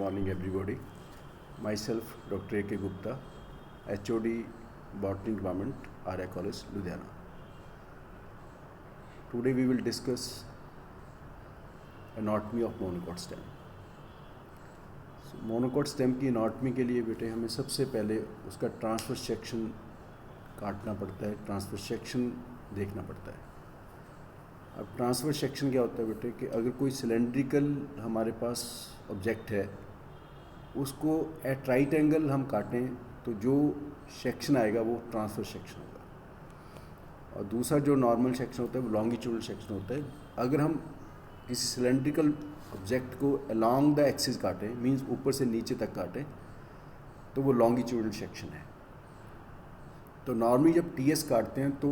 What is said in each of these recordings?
Morning everybody. Myself Dr. A.K. Gupta, HOD Botany Department, Arya College, Ludhiana. Today we will discuss anatomy of monocot stem. Monocot stem की anatomy के लिए बेटे हमें सबसे पहले उसका ट्रांसवर्स सेक्शन काटना पड़ता है, ट्रांसवर्स सेक्शन देखना पड़ता है। अब ट्रांसवर्स सेक्शन क्या होता है बेटे कि अगर कोई सिलेंड्रिकल हमारे पास ऑब्जेक्ट है उसको एट राइट एंगल हम काटें तो जो सेक्शन आएगा वो ट्रांसवर्स सेक्शन होगा, और दूसरा जो नॉर्मल सेक्शन होता है वो लॉन्गिट्यूडनल सेक्शन होता है। अगर हम किसी सिलेंड्रिकल ऑब्जेक्ट को अलोंग द एक्सिस काटें, मींस ऊपर से नीचे तक काटें, तो वो लॉन्गिट्यूडनल सेक्शन है। तो नॉर्मली जब टीएस काटते हैं तो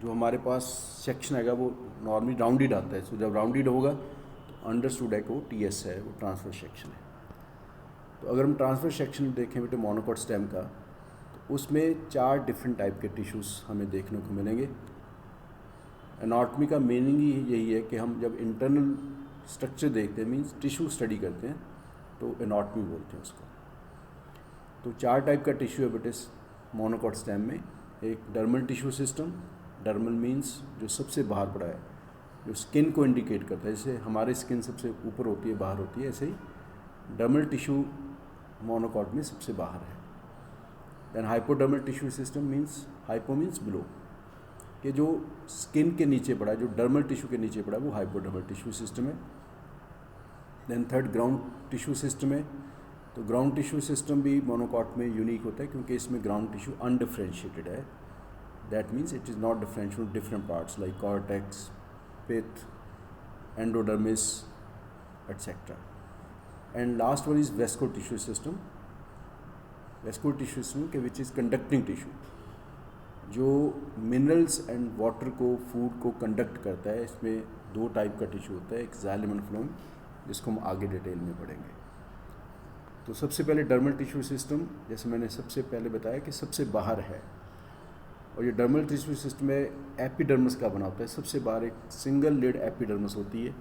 जो हमारे पास सेक्शन आएगा वो नॉर्मली राउंडेड आता है। सो जब राउंडेड होगा तो अंडरस्टूड है कि वो टीएस है, वो ट्रांसवर्स सेक्शन है। तो अगर हम ट्रांसवर्स सेक्शन देखें बेटे मोनोकॉट स्टेम का, तो उसमें 4 डिफरेंट टाइप के टिश्यूज़ हमें देखने को मिलेंगे। एनाटॉमी का मीनिंग ही यही है कि हम जब इंटरनल स्ट्रक्चर देखते हैं, मींस टिश्यू स्टडी करते हैं, तो एनाटॉमी बोलते हैं उसको। तो 4 टाइप का टिश्यू है बेटे मोनोकॉट स्टेम में। एक dermal tissue system, dermal means जो सबसे बाहर पड़ा है, जो स्किन को इंडिकेट करता है। जैसे हमारी स्किन सबसे ऊपर होती है, बाहर होती है, ऐसे ही डर्मल टिश्यू मोनोकॉट में सबसे बाहर है। Then hypodermal tissue system means, hypo means below, कि जो स्किन के नीचे पड़ा है, जो डर्मल टिश्यू के नीचे पड़ा है, वो हाइपोडर्मल टिश्यू सिस्टम है। Then third ground tissue system है। तो ग्राउंड टिश्यू सिस्टम भी मोनोकॉट में यूनिक होता है क्योंकि इसमें ग्राउंड टिश्यू अनडिफ्रेंशिएटेड है। That means it is not differentiated different parts like cortex, pith, endodermis etcetera. And last one is vascular tissue system. Vascular tissue system के which is conducting tissue, जो minerals and water को, food को conduct करता है। इसमें 2 type का tissue होता है, एक जाइलम एंड फ्लोएम, जिसको हम आगे डिटेल में पढ़ेंगे। तो सबसे पहले डर्मल टिश्यू सिस्टम, जैसे मैंने सबसे पहले बताया कि सबसे बाहर है, और ये डर्मल टिश्यू सिस्टम में एपिडर्मस का बना होता है। सबसे बाहर एक सिंगल लेड एपिडर्मस होती है।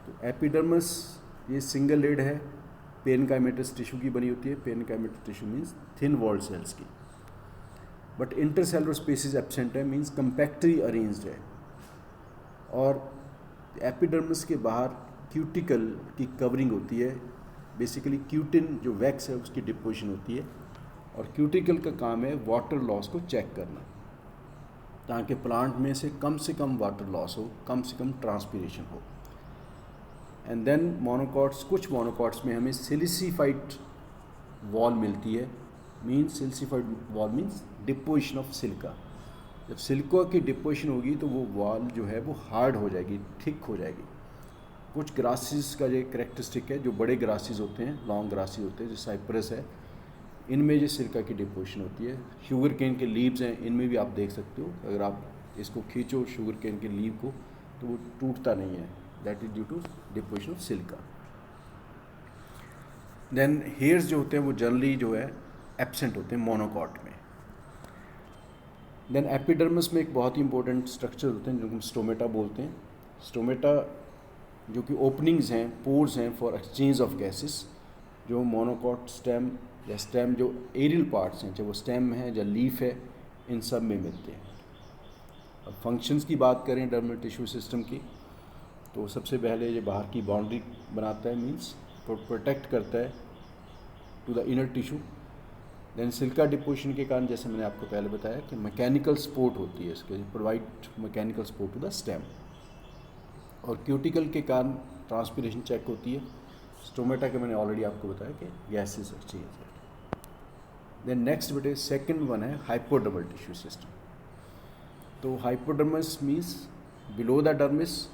तो एपिडर्मस ये सिंगल लेड है, पेनकाइमेटस टिश्यू की बनी होती है। Parenchymatous tissue means thin walled cells की, बट इंटरसेलुलर स्पेसिस एब्सेंट है, मीन्स कंपैक्टली अरेंज्ड है। और एपिडर्मिस के बाहर क्यूटिकल की कवरिंग होती है। बेसिकली क्यूटिन जो वैक्स है उसकी डिपोजिशन होती है, और क्यूटिकल का काम है वाटर लॉस को चेक करना, ताकि प्लांट में से कम वाटर लॉस हो, कम से कम ट्रांसपीरेशन हो। एंड देन मोनोकॉट्स, कुछ मोनोकॉट्स में हमें सिलिसिफाइड वॉल मिलती है। Means silicified wall means deposition of silica. जब सिलिका की डिपोजिशन होगी तो वो वॉल जो है वो हार्ड हो जाएगी, थिक हो जाएगी। कुछ ग्रासेस का ये करेक्टरिस्टिक है, जो बड़े ग्रासेस होते हैं, लॉन्ग ग्रासेस होते हैं, जो साइप्रस है, इनमें ये सिलिका की डिपोजिशन होती है। शुगर केन के लीव्स हैं, इनमें भी आप देख सकते हो, अगर आप इसको खींचो शुगर केन के लीव को तो वो टूटता नहीं है। That is due to deposition of silica. Then hairs जो होते हैं वो जनरली जो है एब्सेंट होते हैं मोनोकॉट में। देन एपिडर्मिस में एक बहुत ही इंपॉर्टेंट स्ट्रक्चर होते हैं जो हम स्टोमेटा बोलते हैं। स्टोमेटा जो कि ओपनिंग्स हैं, पोर्स हैं फॉर एक्सचेंज ऑफ गैसेस, जो मोनोकॉट स्टेम या स्टेम जो एरियल पार्ट्स हैं, चाहे वो स्टेम है या लीफ है, इन सब में मिलते हैं। अब फंक्शंस की बात करें डर्मल टिश्यू सिस्टम की, तो सबसे पहले ये बाहर की बाउंड्री बनाता है, मीन्स प्रोटेक्ट करता है to the inner tissue. Then silica deposition के कारण, जैसे मैंने आपको पहले बताया, कि मैकेनिकल सपोर्ट होती है इसके, provide mechanical support to the stem. और क्यूटिकल के कारण ट्रांसपीरेशन चेक होती है। स्टोमेटा के मैंने ऑलरेडी आपको बताया कि गैसेस एक्सचेंज है। देन नेक्स्ट बेटे सेकंड वन है हाइपोडर्मल टिश्यू सिस्टम। तो hypodermis means below the dermis,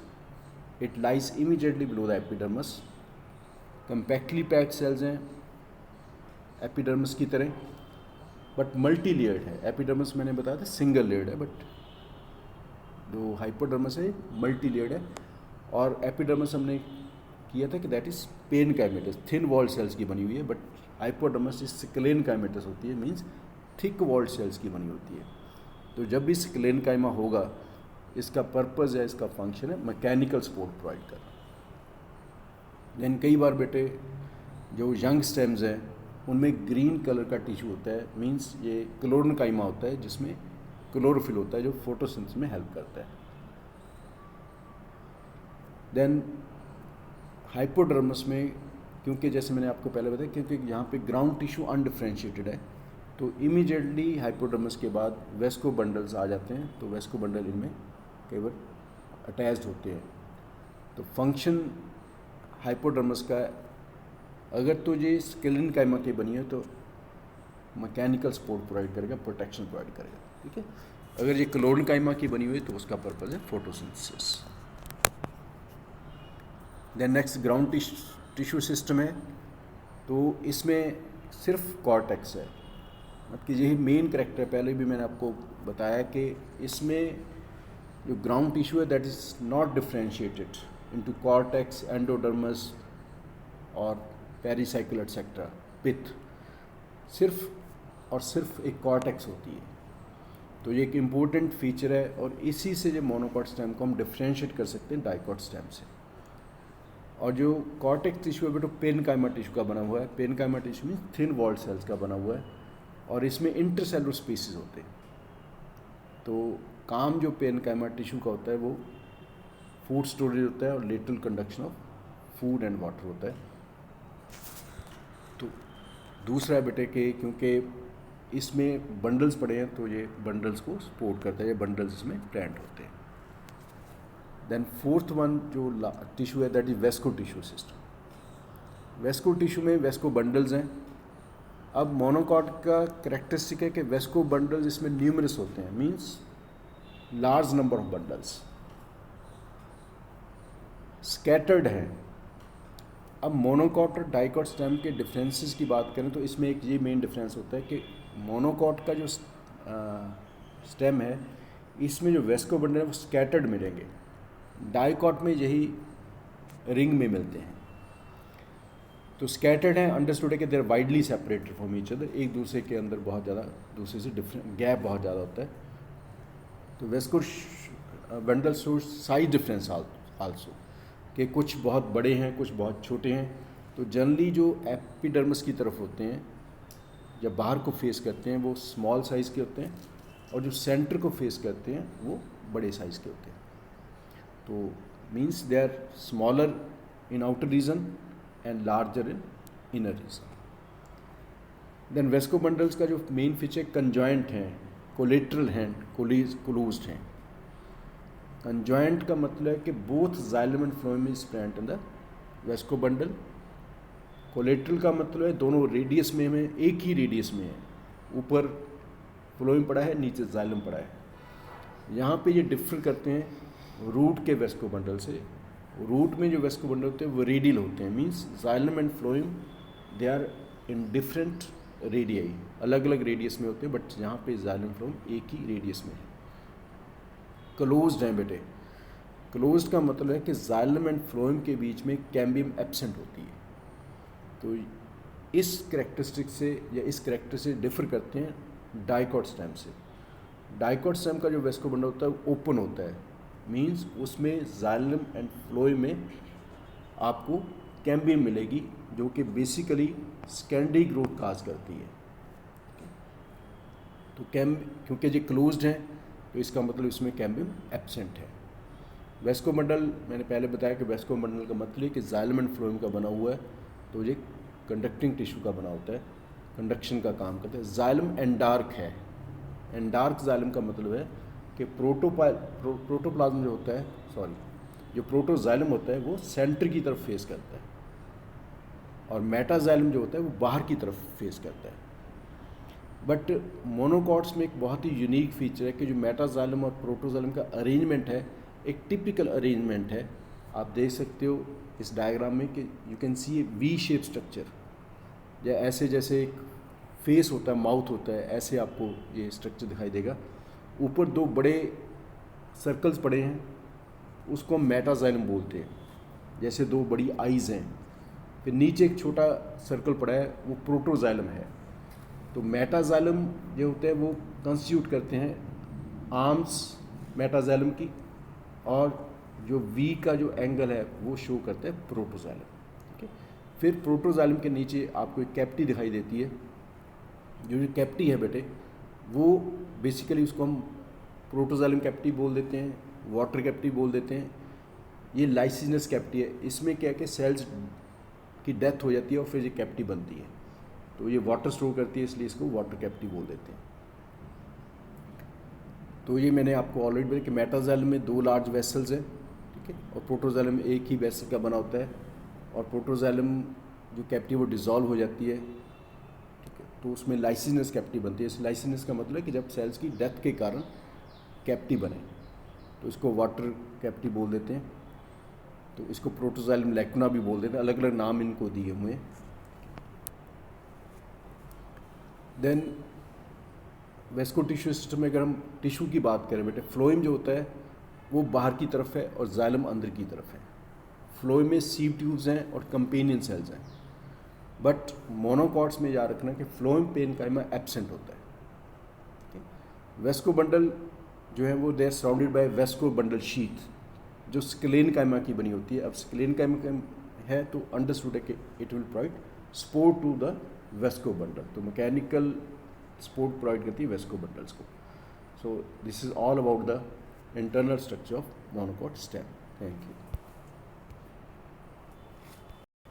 it lies immediately below the epidermis. Compactly packed cells हैं एपिडर्मिस की तरह, बट मल्टी लेयर्ड है। एपिडर्मिस मैंने बताया था सिंगल लेयर्ड है, बट जो हाइपोडर्मिस है मल्टी लेयर्ड है। और एपिडर्मिस हमने किया था कि that is parenchymatous, thin walled cells की बनी हुई है, बट हाइपोडर्मिस इज स्क्लेनकाइमेटस होती है, मीन्स थिक वॉल्ड सेल्स की बनी होती है। तो जब भी स्क्लेनकाइमा होगा, इसका पर्पज़ है, इसका फंक्शन है मैकेनिकल सपोर्ट प्रोवाइड करना। देन कई बार बेटे जो यंग स्टेम्स हैं उनमें ग्रीन कलर का टिश्यू होता है, मींस ये क्लोरेनकाइमा होता है जिसमें क्लोरोफिल होता है जो फोटोसिंथेसिस में हेल्प करता है। देन हाइपोडर्मस में, क्योंकि जैसे मैंने आपको पहले बताया, क्योंकि यहाँ पे ग्राउंड टिश्यू अनडिफ्रेंशिएटेड है, तो इमीडिएटली हाइपोडर्मस के बाद वेस्को बंडल्स आ जाते हैं, तो वेस्को बंडल इनमें कई बार अटैच्ड होते हैं। तो फंक्शन हाइपोडर्मस का, अगर तो ये स्केलेनकाइमा की बनी है तो मैकेनिकल सपोर्ट प्रोवाइड करेगा, प्रोटेक्शन प्रोवाइड करेगा, ठीक है। अगर ये क्लोरेनकाइमा की बनी हुई है तो उसका पर्पज़ है photosynthesis. Then next ground tissue system है, तो इसमें सिर्फ कॉर्टेक्स है, मतलब कि यही मेन करेक्टर है। पहले भी मैंने आपको बताया कि इसमें जो ग्राउंड टिश्यू है that is not differentiated into cortex, endodermis और पेरिसाइकिल एटसेट्रा, पिथ, सिर्फ और सिर्फ एक कॉर्टेक्स होती है। तो ये एक इम्पोर्टेंट फीचर है और इसी से जो मोनोकॉट स्टेम को हम डिफ्रेंशिएट कर सकते हैं डाइकॉट स्टेम से। और जो कॉर्टेक्स टिश्यू है बेटो पेरेन्काइमा टिश्यू का बना हुआ है। पेरेन्काइमा टिश्यू में थिन वॉल्ड सेल्स का बना हुआ है और इसमें इंटरसेलुलर स्पीसीज होते हैं। तो काम जो पेरेन्काइमा टिश्यू का होता है वो फूड स्टोरेज होता है और lateral conduction of food and water होता है। तो दूसरा बेटे के, क्योंकि इसमें बंडल्स पड़े हैं तो ये बंडल्स को सपोर्ट करता है, ये बंडल्स इसमें प्लांट होते हैं। देन फोर्थ वन जो टिश्यू है that is Wesco tissue system. Wesco tissue में वेस्को बंडल्स हैं। अब मोनोकॉट का करेक्टरिस्टिक है कि वेस्को बंडल्स इसमें न्यूमरस होते हैं, means large number of bundles scattered हैं। अब मोनोकॉट और डाइकॉट स्टेम के डिफरेंसेस की बात करें तो इसमें एक ये मेन डिफरेंस होता है कि मोनोकॉट का जो स्टेम है इसमें जो वेस्को बंडल है वो स्कैटर्ड मिलेंगे, डाइकॉट में यही रिंग में मिलते हैं। तो स्कैटर्ड हैं, अंडरस्टूड है कि there widely separated from each other, एक दूसरे के अंदर बहुत ज़्यादा दूसरे से डिफरेंट गैप बहुत ज़्यादा होता है। तो Wesco bundle show size difference also, कि कुछ बहुत बड़े हैं कुछ बहुत छोटे हैं। तो जनरली जो एपिडर्मिस की तरफ होते हैं या बाहर को फेस करते हैं वो स्मॉल साइज़ के होते हैं और जो सेंटर को फेस करते हैं वो बड़े साइज़ के होते हैं। तो means they are smaller in outer region and larger in inner region. Then vascular bundles का जो मेन फीचर कंजॉइंट हैं, कोलेटरल हैं, क्लोज्ड हैं। कंजॉइंट का मतलब है कि both xylem and phloem is present in the vascular bundle. Collateral का मतलब है दोनों रेडियस में है, एक ही रेडियस में है, ऊपर फ्लोएम पड़ा है नीचे जाइलम पड़ा है। यहाँ पे ये डिफर करते हैं रूट के वेस्को बंडल से। रूट में जो वेस्को बंडल होते हैं वो रेडियल होते हैं, means xylem and phloem they are in different radii, अलग अलग रेडियस में होते हैं, बट यहाँ पे जाइलम फ्लोएम एक ही रेडियस में है। क्लोज्ड हैं बेटे। क्लोज्ड का मतलब है कि जाइलम एंड फ्लोएम के बीच में कैम्बियम एब्सेंट होती है। तो इस करेक्टरिस्टिक से या इस करेक्टर से डिफर करते हैं डाइकॉट स्टेम से। डाइकॉट स्टेम का जो वेस्को बंडल होता है वो ओपन होता है, मींस उसमें जाइलम एंड फ्लोएम में आपको कैम्बियम मिलेगी जो कि बेसिकली सेकेंडरी ग्रोथ काज करती है। तो क्योंकि ये क्लोज्ड हैं तो इसका मतलब इसमें कैम्बियम एब्सेंट है। वेस्को बंडल मैंने पहले बताया कि वेस्को बंडल का मतलब है कि जाइलम एंड फ्लोएम का बना हुआ है, तो ये कंडक्टिंग टिश्यू का बना होता है, कंडक्शन का काम करता है। जाइलम एंडार्क है। एंडार्क जाइलम का मतलब है कि प्रोटोप्लाज्म जो होता है, जो प्रोटोजाइलम होता है वो सेंटर की तरफ फेस करता है और मेटाजाइलम जो होता है वो बाहर की तरफ फेस करता है। बट मोनोकॉट्स में एक बहुत ही यूनिक फीचर है कि जो मेटाजाइलम और प्रोटोजाइलम का अरेंजमेंट है एक टिपिकल अरेंजमेंट है। आप देख सकते हो इस डायग्राम में कि you can see A V shape structure, या ऐसे जैसे एक फेस होता है, माउथ होता है, ऐसे आपको ये स्ट्रक्चर दिखाई देगा। ऊपर दो बड़े सर्कल्स पड़े हैं उसको हम मेटाजाइलम बोलते हैं, जैसे दो बड़ी आइज़ हैं। फिर नीचे एक छोटा सर्कल पड़ा है वो प्रोटोजाइलम है। तो मेटाजाइलम जो होते हैं वो कंस्टिट्यूट करते हैं आर्म्स मेटाजाइलम की, और जो वी का जो एंगल है वो शो करता है प्रोटोजाइलम। ठीक है। फिर प्रोटोजाइलम के नीचे आपको एक कैप्टी दिखाई देती है। जो कैप्टी है बेटे, वो बेसिकली उसको हम प्रोटोजाइलम कैप्टी बोल देते हैं, वाटर कैप्टी बोल देते हैं। ये लाइसिनस कैप्टी है। इसमें क्या है कि सेल्स की डेथ हो जाती है और फिर ये कैप्टी बनती है, तो ये वाटर स्टोर करती है, इसलिए इसको वाटर कैप्टी बोल देते हैं। तो ये मैंने आपको ऑलरेडी बताया कि मेटाजाइलम में 2 लार्ज वेसल्स हैं, ठीक है, और प्रोटोजाइलम में एक ही वेसल का बना होता है। और प्रोटोजाइलम जो कैप्टी वो डिज़ोल्व हो जाती है, ठीक है, तो उसमें लाइसिनस कैप्टी बनती है। इस लाइसिनस का मतलब है कि जब सेल्स की डेथ के कारण कैप्टी बने, तो इसको वाटर कैप्टी बोल देते हैं। तो इसको प्रोटोजाइलम लैकुना भी बोल देते हैं, अलग अलग नाम इनको दिए हुए हैं। देन वेस्को टिश्यू सिस्टम में अगर हम टिश्यू की बात करें बेटे, फ्लोएम जो होता है वो बाहर की तरफ है और जाइलम अंदर की तरफ है। फ्लोएम में सीव ट्यूब्स हैं और कंपेनियन सेल्स हैं। बट मोनोकॉट्स में याद रखना कि फ्लोएम पेरेन्काइमा एब्सेंट होता है। वेस्को बंडल जो है वो they are surrounded by vascular bundle sheath, जो स्क्लेनकाइमा की बनी होती है। अब स्क्लेनकाइमा है तो अंडरस्टूड है कि it will provide support to the vascular bundle, तो मैकेनिकल सपोर्ट प्रोवाइड करती है वेस्को बंडल्स को। So this is all about the internal structure of monocot stem. Thank you.